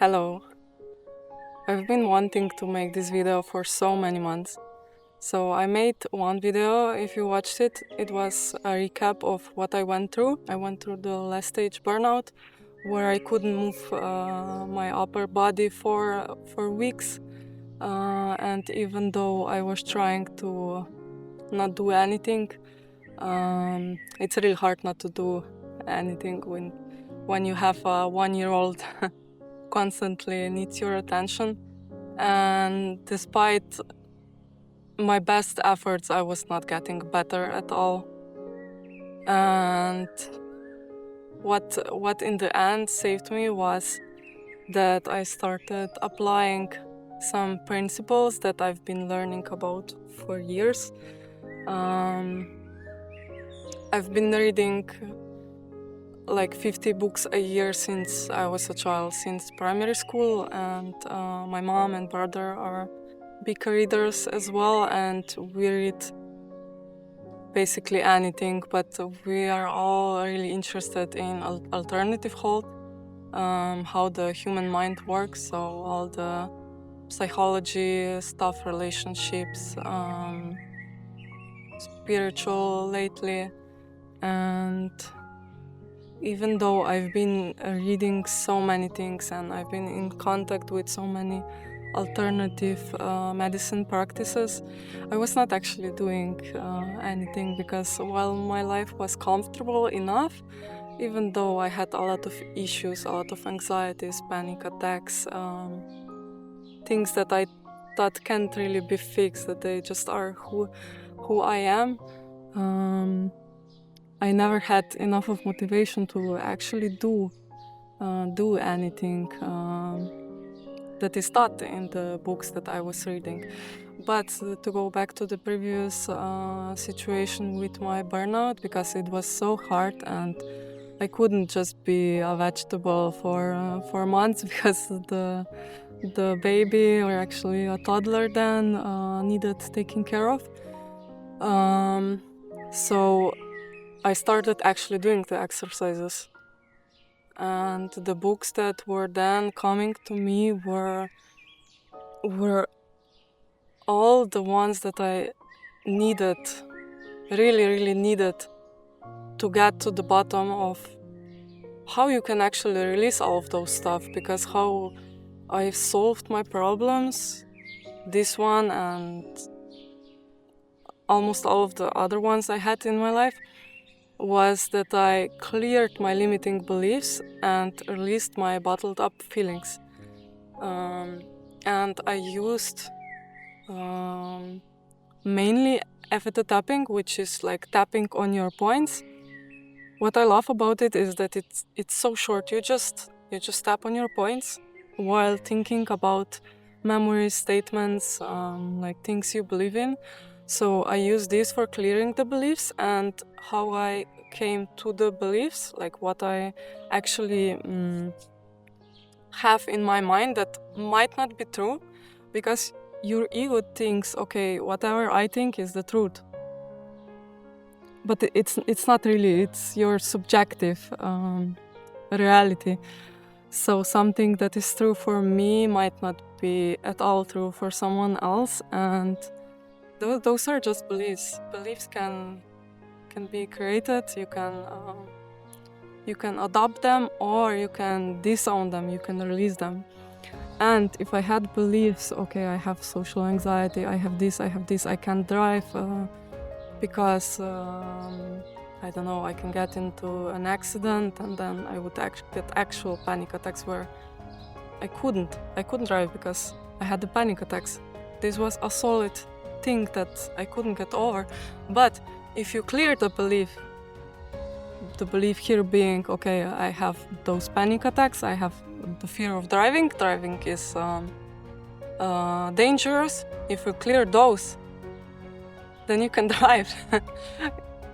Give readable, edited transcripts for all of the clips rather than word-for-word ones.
Hello. I've been wanting to make this video for so many months. So I made one video. If you watched it, it was a recap of what I went through. I went through the last stage burnout where I couldn't move my upper body for weeks. And even though I was trying to not do anything, it's really hard not to do anything when you have a 1-year-old constantly needs your attention. And despite my best efforts, I was not getting better at all. And what in the end saved me was that I started applying some principles that I've been learning about for years. I've been reading like 50 books a year since I was a child, since primary school, and my mom and brother are big readers as well, and we read basically anything, but we are all really interested in alternative health, how the human mind works, so all the psychology stuff, relationships, spiritual lately. And even though I've been reading so many things and I've been in contact with so many alternative medicine practices, I was not actually doing anything, because while my life was comfortable enough, even though I had a lot of issues, a lot of anxieties, panic attacks, things that I thought can't really be fixed, that they just are who I am, I never had enough of motivation to actually do anything that is taught in the books that I was reading. But to go back to the previous situation with my burnout, because it was so hard and I couldn't just be a vegetable for months because the baby, or actually a toddler then, needed taking care of. So I started actually doing the exercises. And the books that were then coming to me were all the ones that I needed, really needed, to get to the bottom of how you can actually release all of those stuff. Because how I've solved my problems, this one and almost all of the other ones I had in my life, was that I cleared my limiting beliefs and released my bottled up feelings. And I used mainly FT tapping, which is like tapping on your points. What I love about it is that it's so short. You just tap on your points while thinking about memories, statements, like things you believe in. So I use this for clearing the beliefs, and how I came to the beliefs, like what I actually have in my mind that might not be true, because your ego thinks, okay, whatever I think is the truth. But it's not really, it's your subjective reality. So something that is true for me might not be at all true for someone else, and those are just beliefs. Beliefs can be created. You can adopt them, or you can disown them. You can release them. And if I had beliefs, okay, I have social anxiety, I have this, I can't drive because I don't know, I can get into an accident, and then I would get actual panic attacks where I couldn't drive because I had the panic attacks. This was a solid thing that I couldn't get over. But if you clear the belief here being, okay, I have those panic attacks, I have the fear of driving is dangerous. If you clear those, then you can drive.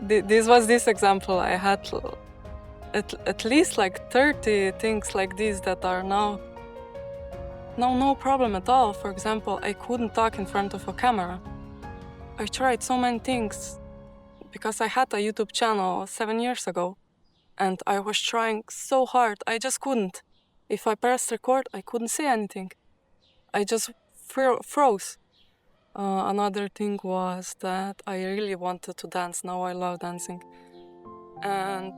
This was this example. I had at least like 30 things like this that are now no problem at all. For example, I couldn't talk in front of a camera. I tried so many things because I had a YouTube channel 7 years ago, and I was trying so hard. I just couldn't. If I pressed record, I couldn't say anything. I just froze. Another thing was that I really wanted to dance. Now I love dancing. And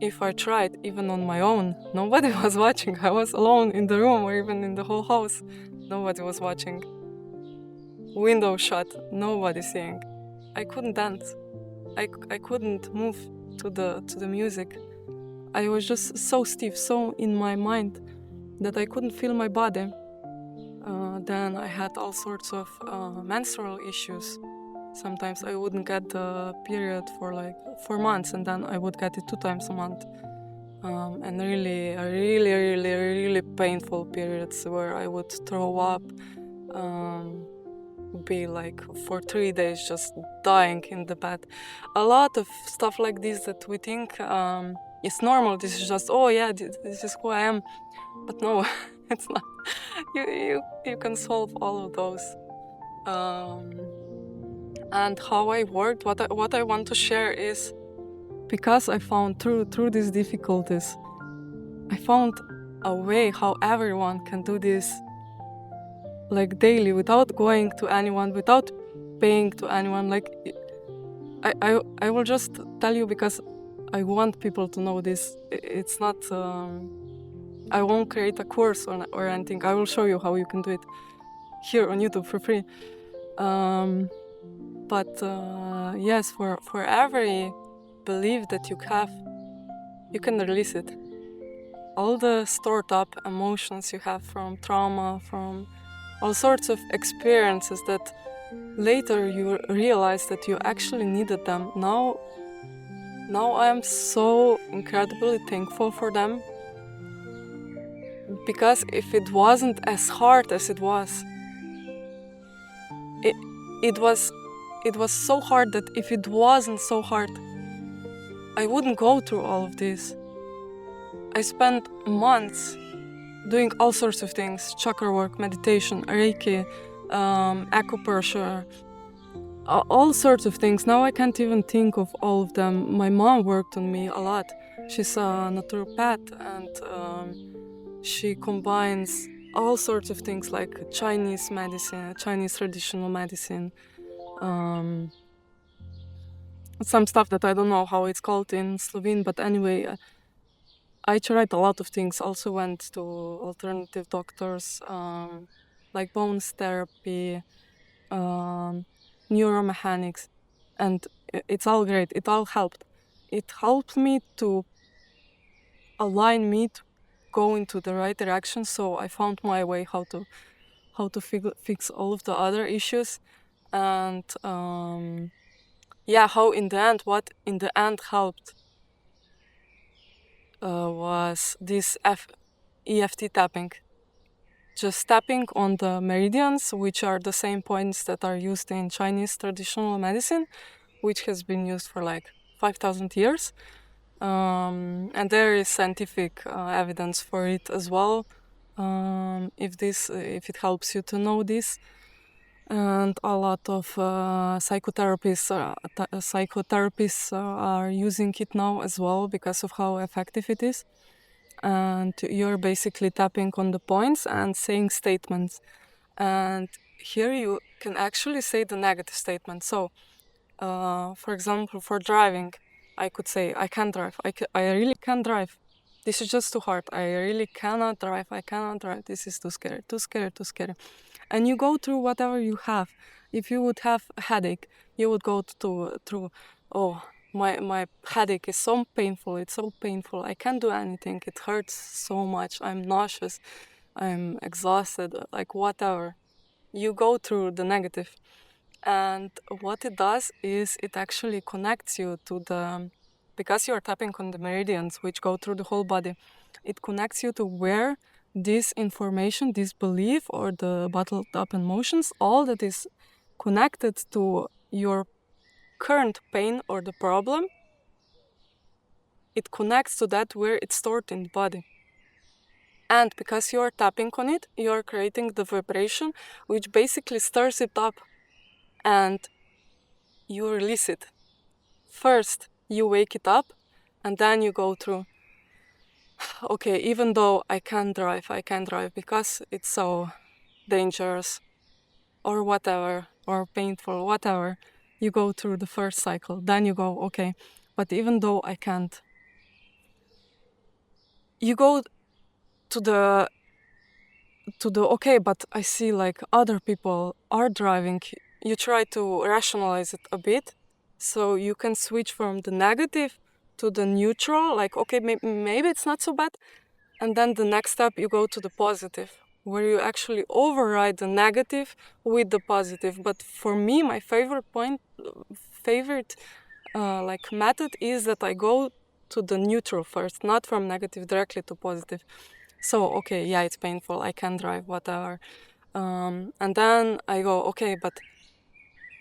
if I tried, even on my own, nobody was watching. I was alone in the room or even in the whole house. Nobody was watching. Window shut, nobody seeing. I couldn't dance. I couldn't move to the music. I was just so stiff, so in my mind that I couldn't feel my body. Then I had all sorts of menstrual issues. Sometimes I wouldn't get the period for like 4 months, and then I would get it 2 times a month. And really painful periods where I would throw up, be like for 3 days just dying in the bed. A lot of stuff like this that we think is normal. This is just, oh yeah, this is who I am. But no, it's not. You can solve all of those. And how I worked, what I want to share is, because I found through these difficulties, I found a way how everyone can do this like daily without going to anyone, without paying to anyone. Like I will just tell you because I want people to know this. It's not I won't create a course or anything. I will show you how you can do it here on YouTube for free. But yes, for every belief that you have, you can release it. All the stored up emotions you have from trauma, from all sorts of experiences that later you realize that you actually needed them. Now I am so incredibly thankful for them, because if it wasn't as hard as it was, it was so hard that if it wasn't so hard, I wouldn't go through all of this. I spent months doing all sorts of things: chakra work, meditation, Reiki, acupressure, all sorts of things. Now I can't even think of all of them. My mom worked on me a lot. She's a naturopath, and she combines all sorts of things like Chinese medicine, Chinese traditional medicine, some stuff that I don't know how it's called in Slovene, but anyway, I tried a lot of things. Also went to alternative doctors, like bones therapy, neuromechanics, and it's all great. It all helped. It helped me to align me to go into the right direction. So I found my way how to fix all of the other issues, and yeah, how in the end, what in the end helped was this EFT tapping. Just tapping on the meridians, which are the same points that are used in Chinese traditional medicine, which has been used for like 5,000 years. And there is scientific evidence for it as well, if it helps you to know this. And a lot of psychotherapists are using it now as well because of how effective it is. And you're basically tapping on the points and saying statements. And here you can actually say the negative statement. So, for example, for driving, I could say, I can't drive. I really can't drive. This is just too hard. I really cannot drive. I cannot drive. This is too scary, too scary, too scary. And you go through whatever you have. If you would have a headache, you would go through, oh, my headache is so painful. It's so painful. I can't do anything. It hurts so much. I'm nauseous. I'm exhausted. Like whatever. You go through the negative. And what it does is it actually connects you to because you're tapping on the meridians which go through the whole body, it connects you to where this information, this belief, or the bottled up emotions, all that is connected to your current pain or the problem, it connects to that where it's stored in the body. And because you're tapping on it, you're creating the vibration which basically stirs it up and you release it. First, you wake it up and then you go through. okay, even though I can't drive because it's so dangerous or whatever, or painful, whatever. You go through the first cycle, then you go, okay, but even though I can't, you go to the okay, but I see like other people are driving. You try to rationalize it a bit, so you can switch from the negative to the neutral, like okay, maybe it's not so bad. And then the next step, you go to the positive, where you actually override the negative with the positive. But for me, my favorite like method is that I go to the neutral first, not from negative directly to positive. So okay, yeah, it's painful. I can drive, whatever. And then I go, okay, but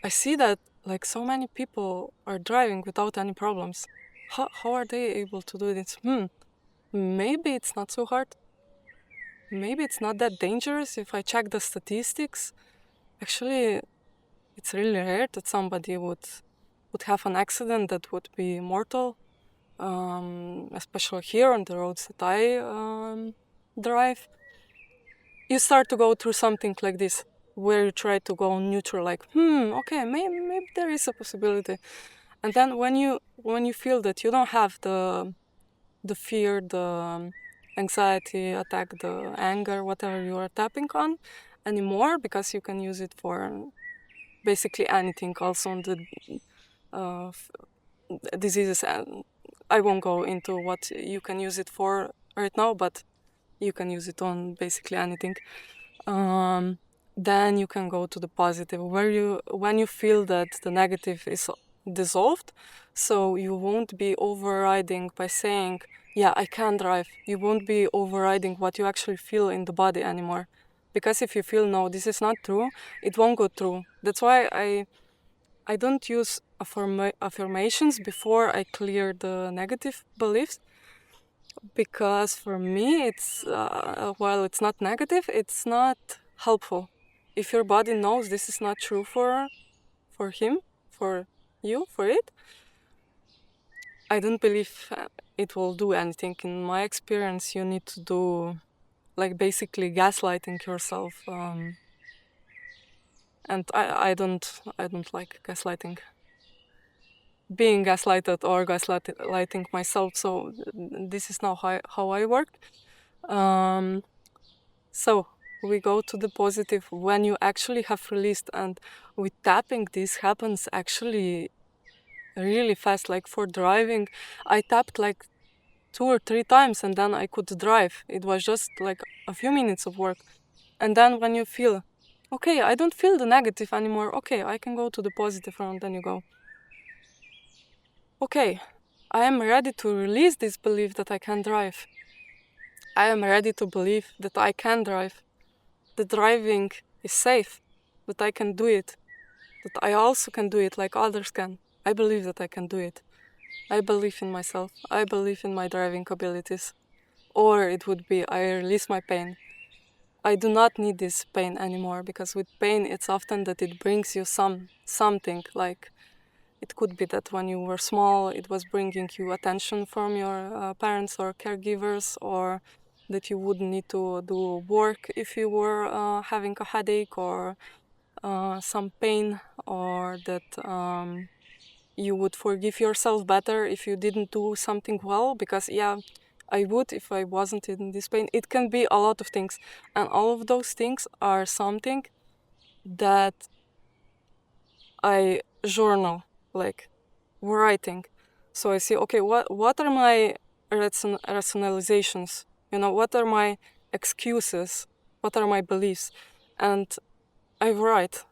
I see that like so many people are driving without any problems. How are they able to do this? Maybe it's not so hard. Maybe it's not that dangerous if I check the statistics. Actually, it's really rare that somebody would have an accident that would be mortal, especially here on the roads that I drive. You start to go through something like this, where you try to go neutral, like, okay, maybe there is a possibility. And then when you feel that you don't have the fear, the anxiety attack, the anger, whatever you are tapping on anymore, because you can use it for basically anything, also on the uh, f- diseases. And I won't go into what you can use it for right now, but you can use it on basically anything. Um, then you can go to the positive, where when you feel that the negative is dissolved, so you won't be overriding by saying, yeah, I can drive. You won't be overriding what you actually feel in the body anymore, because if you feel no, this is not true, it won't go through. That's why I don't use affirmations before I clear the negative beliefs, because for me it's while it's not negative, it's not helpful. If your body knows this is not true for him, for you, for it, I don't believe it will do anything. In my experience, you need to do like basically gaslighting yourself, and I don't like gaslighting, being gaslighted or gaslighting myself. So this is now how I work. um, So we go to the positive when you actually have released, and with tapping, this happens actually really fast. Like for driving, I tapped like 2 or 3 times and then I could drive. It was just like a few minutes of work. And then when you feel, okay, I don't feel the negative anymore, okay, I can go to the positive round, then you go, okay, I am ready to release this belief that I can drive. I am ready to believe that I can drive. The driving is safe, that I can do it, that I also can do it like others can. I believe that I can do it. I believe in myself. I believe in my driving abilities. Or it would be I release my pain. I do not need this pain anymore, because with pain it's often that it brings you something, like it could be that when you were small it was bringing you attention from your parents or caregivers, or that you would need to do work if you were having a headache or some pain, or that you would forgive yourself better if you didn't do something well, because yeah, I would if I wasn't in this pain. It can be a lot of things, and all of those things are something that I journal, like writing. So I see, okay, what are my rationalizations? What are my excuses? What are my beliefs? And I write.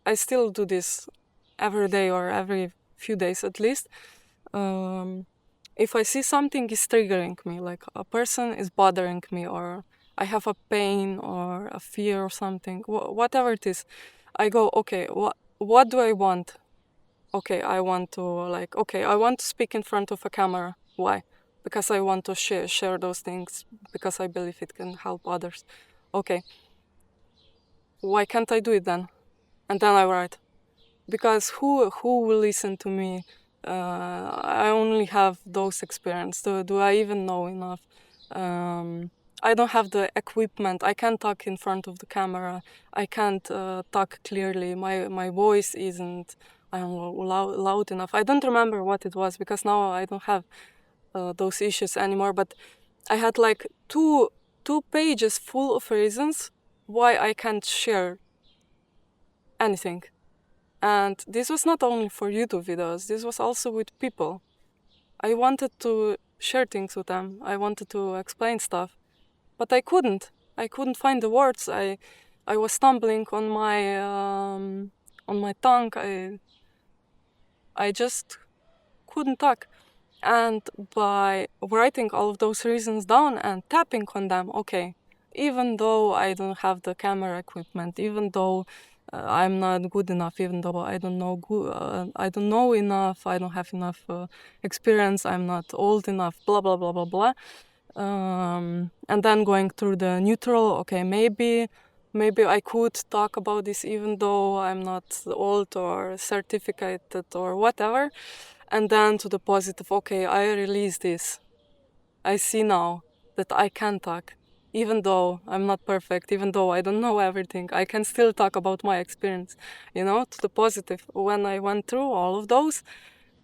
I still do this every day or every few days at least. Um, if I see something is triggering me, like a person is bothering me, or I have a pain or a fear or something, whatever it is, I go, okay, what do I want? Okay, I want to I want to speak in front of a camera. Why? Because I want to share those things, because I believe it can help others. Okay, why can't I do it then? And then I write, because who will listen to me I only have those experience. Do I even know enough? I don't have the equipment. I can't talk in front of the camera. I can't talk clearly. My voice isn't, I don't know, loud enough. I don't remember what it was because now I don't have those issues anymore. But I had like two pages full of reasons why I can't share anything. And this was not only for YouTube videos, this was also with people. I wanted to share things with them. I wanted to explain stuff, but I couldn't. I couldn't find the words. I was stumbling on my tongue. I just couldn't talk. And by writing all of those reasons down and tapping on them, okay, even though I don't have the camera equipment, even though I'm not good enough, even though I don't know enough, I don't have enough experience, I'm not old enough, blah blah blah blah blah. And then going through the neutral, okay, maybe I could talk about this even though I'm not old or certificated or whatever. And then to the positive, okay, I release this. I see now that I can talk. Even though I'm not perfect, even though I don't know everything, I can still talk about my experience, to the positive. When I went through all of those,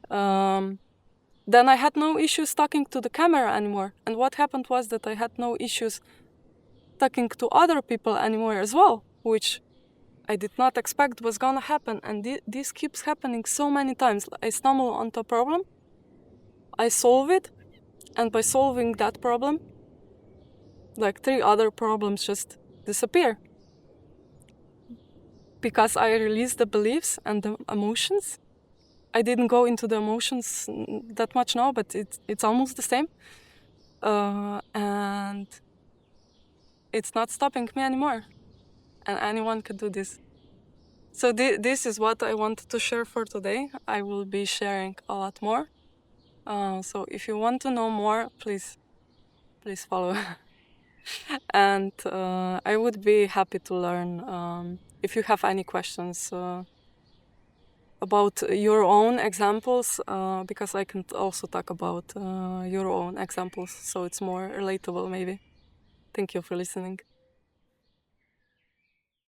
then I had no issues talking to the camera anymore. And what happened was that I had no issues talking to other people anymore as well, which I did not expect was gonna happen. And this keeps happening so many times. I stumble onto a problem, I solve it, and by solving that problem, like 3 other problems just disappear. Because I released the beliefs and the emotions. I didn't go into the emotions that much now, but it's almost the same. And it's not stopping me anymore. And anyone can do this. So this is what I wanted to share for today. I will be sharing a lot more. So if you want to know more, please follow. And I would be happy to learn if you have any questions about your own examples, because I can also talk about your own examples, so it's more relatable maybe. Thank you for listening.